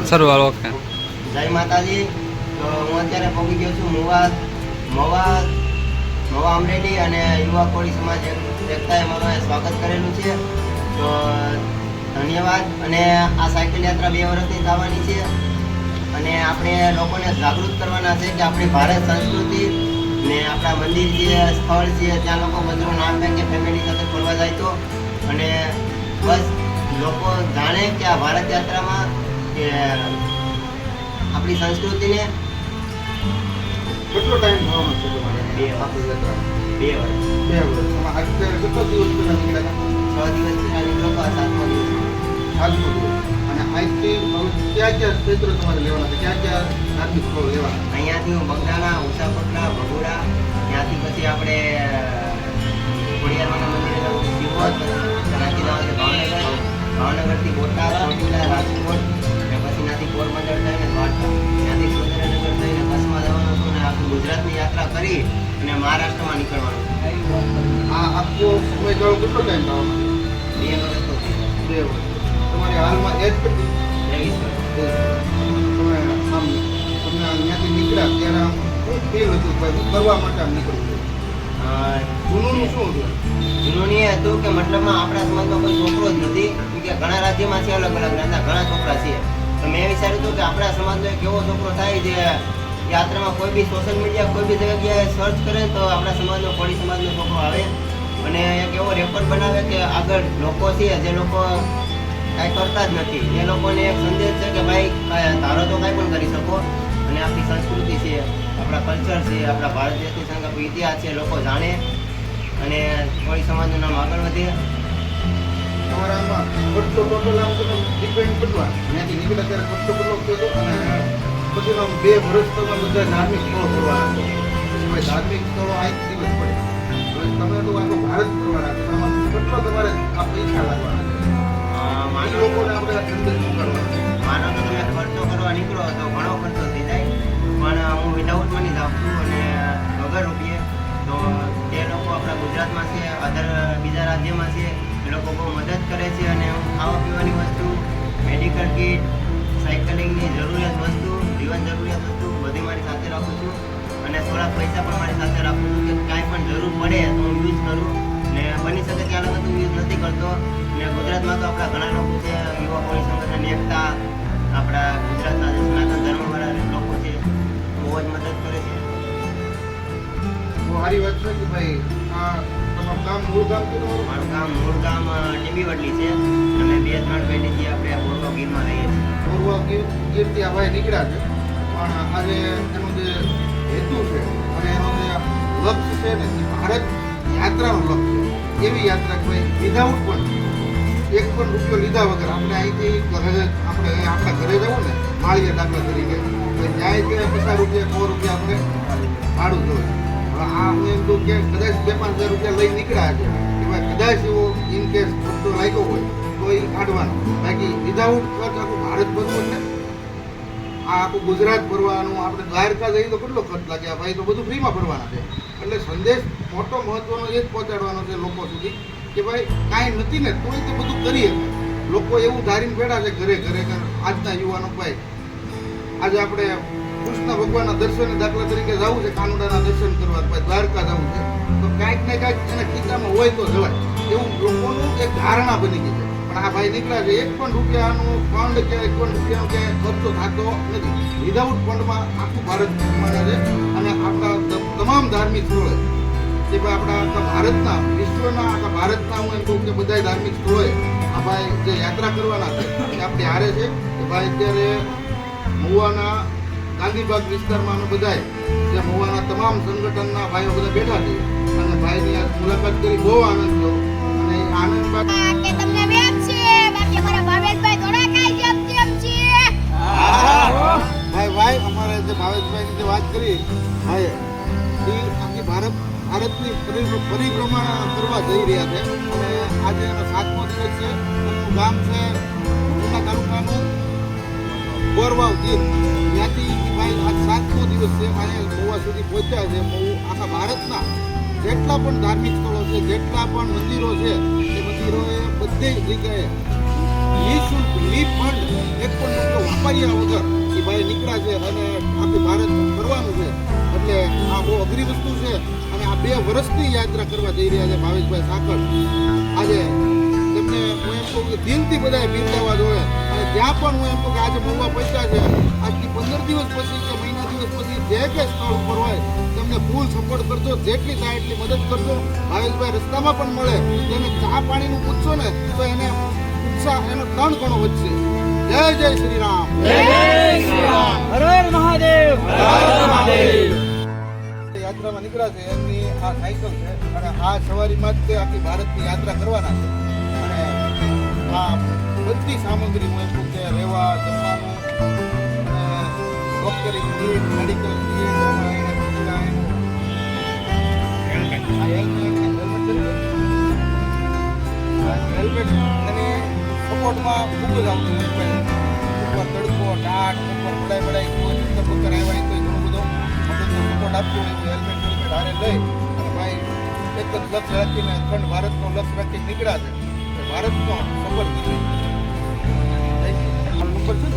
શરૂ ઓકે. જય માતાજી. તો હું અત્યારે પહોંચી ગયો છું મવા અમરેલી અને યુવા કોળી સમાજ એકતાએ મારું સ્વાગત કરેલું છે. તો ધન્યવાદ. અને આ સાયકલ યાત્રા 2 વર્ષથી થવાની છે અને આપણે લોકોને જાગૃત કરવાના છે કે આપણી ભારત સંસ્કૃતિ ને આપણા મંદિર જે સ્થળ છે ત્યાં લોકો કચરો ના ફેંકે, ફેમિલી સાથે ફરવા જાય તો. અને બસ લોકો જાણે કે આ ભારત યાત્રામાં કે આપણી સંસ્કૃતિને કેટલો ટાઈમ થવાનો છે તમારે 2 વર્ષ. 2 વર્ષ. અત્યારે કેટલો દિવસ પહેલા નીકળ્યા 6 દિવસ પહેલા નીકળો તો 7મો દિવસ. 7મો દિવસ. અને આજથી ક્યાં ક્યાં ક્ષેત્રો તમારે લેવાના છે, ક્યાં ક્યાં ધાર્મિક સ્થળો લેવાના? અહીંયાથી હું બગદાણા, ઉષાકોટલા, ભગોડા, ત્યાંથી પછી આપણે ખોડિયારમાંના મંદિરે જવું છે, શિવોત, ત્યાંથી જવાનું છે ભાવનગર, ભાવનગરથી બોટાદ, ચોટીલા, રાજકોટ, અને પછી ત્યાંથી પોરબંદર થઈને દ્વારકા, ત્યાંથી સુરેન્દ્રનગર થઈને બસમાં જવાનું છું અને આખું ગુજરાતની યાત્રા કરી અને મહારાષ્ટ્રમાં નીકળવાનું છે. આ આખો સમયગાળો કેટલો ટાઈમ થવાનો? 2 વર્ષ તો થઈ ગયા. 2 વર્ષ. તમારી હાલમાં એજ કેટલી? 23 વર્ષ. તમે આમ તમે ત્યાંથી નીકળ્યા ત્યારે આમ શું ફીલ હતું? ભાઈ હું કરવા માટે આમ નીકળું છું. જૂનું શું હતું? જૂનું એ હતું કે મતલબમાં આપણા સમાજનો કોઈ છોકરો જ નથી, કેમ કે ઘણા રાજ્યમાં છે, અલગ અલગ રાજ્યના ઘણા છોકરા છે. તો મેં વિચાર્યું હતું કે આપણા સમાજનો એક એવો છોકરો થાય જે યાત્રામાં કોઈ બી સોશિયલ મીડિયા કોઈ બી જગ્યાએ સર્ચ કરે તો આપણા સમાજનો, કોળી સમાજનો છોકરો આવે અને એક એવો રેકોર્ડ બનાવે કે આગળ લોકો છે જે લોકો કાંઈ કરતા જ નથી, એ લોકોને એક સંદેશ છે કે ભાઈ ધારો તો કાંઈ પણ કરી શકો. અને આપણી સંસ્કૃતિ છે, આપણા કલ્ચર છે, આપણા ભારત દેશની સંગ આપણો ઇતિહાસ છે, લોકો જાણે અને કોળી સમાજનું નામ આગળ વધે. તમારા આમાં ખર્ચો ટોટલ આમ તમે ડિપેન્ડ કરવા ત્યાંથી નીકળ્યા ત્યારે ખર્ચો કેટલો થયો અને પછી આમ 2 વર્ષ તમે બધા ધાર્મિક સ્થળો ફરવાના છો. પછી ધાર્મિક સ્થળો 8 દિવસ પડે. હવે તમે તો આખો ભારત ફરવાના છો. આમાં કેટલો તમારે આ પૈસા લાગવાના છે? માનો લોકોને આપણે આ સંદેશ કરવાનો છે. માનો તો તમે ખર્ચો કરવા નીકળો તો ઘણો ખર્ચો થઈ જાય, પણ હું વિધાઉટ મની જાઉં છું અને વગર રૂપિયે. તો જે લોકો આપણા ગુજરાતમાં છે, બીજા રાજ્યમાં છે, એ લોકો બહુ મદદ કરે છે અને હું ખાવા પીવાની વસ્તુ, મેડિકલ કિટ, સાયકલિંગની જરૂરિયાત વસ્તુ, જીવન જરૂરિયાત વસ્તુ બધી મારી સાથે રાખું છું અને થોડા પૈસા પણ મારી સાથે રાખું છું કે કાંઈ પણ જરૂર પડે તો હું યુઝ કરું. ને બની શકે ત્યાં લગન હું યુઝ નથી કરતો. ને ગુજરાતમાં તો આપણા ઘણા લોકો છે, યુવા કોળી સંગઠન એકતા, આપણા ગુજરાતના જે સનાતન ધર્મવાળા લોકો છે, બહુ જ મદદ કરે છે. બહુ સારી વાત છે કે ભાઈ આ તમારું ગામ મૂળ ગામ કયું તમારું? મારું મૂળ ગામ ટીબી વડલી છે અને 2-3 પેઢીથી આપણે પૂર્વ ગીરમાં રહીએ છીએ. પૂર્વ ગીરથી આ ભાઈ નીકળ્યા છે, પણ આજે એનો જે હેતુ છે અને એનો જે લક્ષ્ય છે ને એ ભારત યાત્રાનું લક્ષ્ય છે. એવી યાત્રા કે ભાઈ વિધાઉટ પણ 1 પણ રૂપિયો લીધા વગર આપણે અહીંથી આપણે આપણા ઘરે જવું ને માળીએ દાખલા તરીકે તો જાય કે 50 રૂપિયા 100 રૂપિયા આપણે ભાડું જોઈએ. હવે આ હું એમ કહું કે કદાચ 2-5 હજાર રૂપિયા લઈ નીકળ્યા છે કે ભાઈ કદાચ એવો ઇન કેસ ખર્ચો લાગ્યો હોય તો એ કાઢવાનો. બાકી વિધાઉટ ખર્ચ આખું ભારત બધું ને આ આખું ગુજરાત ફરવાનું, આપણે દ્વારકા જઈએ તો કેટલો ખર્ચ લાગે, આ ભાઈ તો બધું ફ્રીમાં ફરવાના છે. એટલે સંદેશ મોટો મહત્વનો એ જ પહોંચાડવાનો છે લોકો સુધી કે ભાઈ કાંઈ નથી ને તોય તે બધું કરીએ. લોકો એવું ધારીને બેઠા છે ઘરે ઘરે આજના યુવાનો ભાઈ આજે આપણે કૃષ્ણ ભગવાનના દર્શને દાખલા તરીકે જવું છે, કાનુડાના દર્શન કરવા, ભાઈ દ્વારકા જવું છે તો કાંઈક ને કાંઈક એના ખિસ્સામાં હોય તો જવાય એવું લોકોનું એક ધારણા બની ગઈ છે. પણ આ ભાઈ નીકળ્યા છે 1 પણ રૂપિયાનું ફંડ કે 1 પણ રૂપિયાનો કે ખર્ચો થતો નથી. વિધાઉટ ફંડમાં આખું ભારત ઘૂમવાના છે અને આપણા તમામ ધાર્મિક સ્થળોએ કે ભાઈ આપણા આખા ભારતના, વિશ્વના, આખા ભારતના હું એમ કહું કે બધા ધાર્મિક સ્થળોએ આ ભાઈ જે યાત્રા કરવાના છે એ આપણે હારે છે કે ભાઈ અત્યારે મહુવાના ગાંધીબાગ વિસ્તારમાં અમે બધાએ જે મહુવાના તમામ સંગઠનના ભાઈઓ બધા બેઠા છે અને ભાઈની આ મુલાકાત કરી બહુ આનંદ થયો અને એ આનંદ બાદ તમને વેમ છે બાકી અમારા ભાવેશભાઈ થોડા કાઈ જેમ છે. ભાઈ અમારે જે ભાવેશભાઈની જે વાત કરી ભાઈ એ આખી ભારતની પરિક્રમા કરવા જઈ રહ્યા છે અને આજે એનો 7મો દિવસ છે. એનું ગામ છે ઉના તાલુકાનું ગોરવાવ ગીર. ત્યાંથી ભાઈ આજ 7મો દિવસ છે. અહીંયા મહુવા સુધી પહોંચ્યા છે. આખા ભારતના જેટલા પણ ધાર્મિક સ્થળો છે, જેટલા પણ મંદિરો છે, એ મંદિરોએ બધી જગ્યાએ નિઃશુલ્ક નિફંડ એક પણ રૂપિયો વાપર્યા વગર એ ભાઈ નીકળ્યા છે અને આખું ભારત ફરવાનું છે. એટલે આ બહુ અઘરી વસ્તુ છે અને આ 2 વર્ષની યાત્રા કરવા જઈ રહ્યા છે ભાવેશભાઈ સાકળ. આજે તેમને હું એમ કહું કે દિલથી બધાએ બિરદાવવા જોઈએ અને ત્યાં પણ હું એમ કહું કે આજે મહુવા પહોંચ્યા છે આજથી 15 દિવસ પછી કે મહિના દિવસ પછી જે કે સ્થળ ઉપર હોય તેમને ફૂલ સપોર્ટ કરજો, જેટલી થાય એટલી મદદ કરજો. ભાવેશભાઈ રસ્તામાં પણ મળે તેને ચા પાણીનું પૂછશો ને તો એને ઉત્સાહ એનો 3 ગણો વધશે. જય જય શ્રી રામ. હર હર મહાદેવ. યાત્રામાં નીકળ્યા છે એમની આ સાયકલ છે અને આ સવારીમાં જ તે આખી ભારતની યાત્રા કરવાના છે. અને આ બધી સામગ્રી હું એમ કહું કે રહેવા જમવાનું અને ડોક્ટરી કીટ, મેડિકલ કીટ, હેલ્મેટ અને સપોર્ટમાં ખૂબ જ આવતું હોય છે. ઉપર તડકો, ટાટ, ઉપર પડાઈ કોઈ ચક્કર આવ્યા તો ઘણું બધું સપોર્ટ આપતું હોય. હેલ્મેટ હારે લઈ અને ભાઈ એક જ લક્ષ્ય રાખીને અખંડ ભારતનો લક્ષ્ય રાખી નીકળ્યા છે. ભારતનો સફર કરી નંબર શું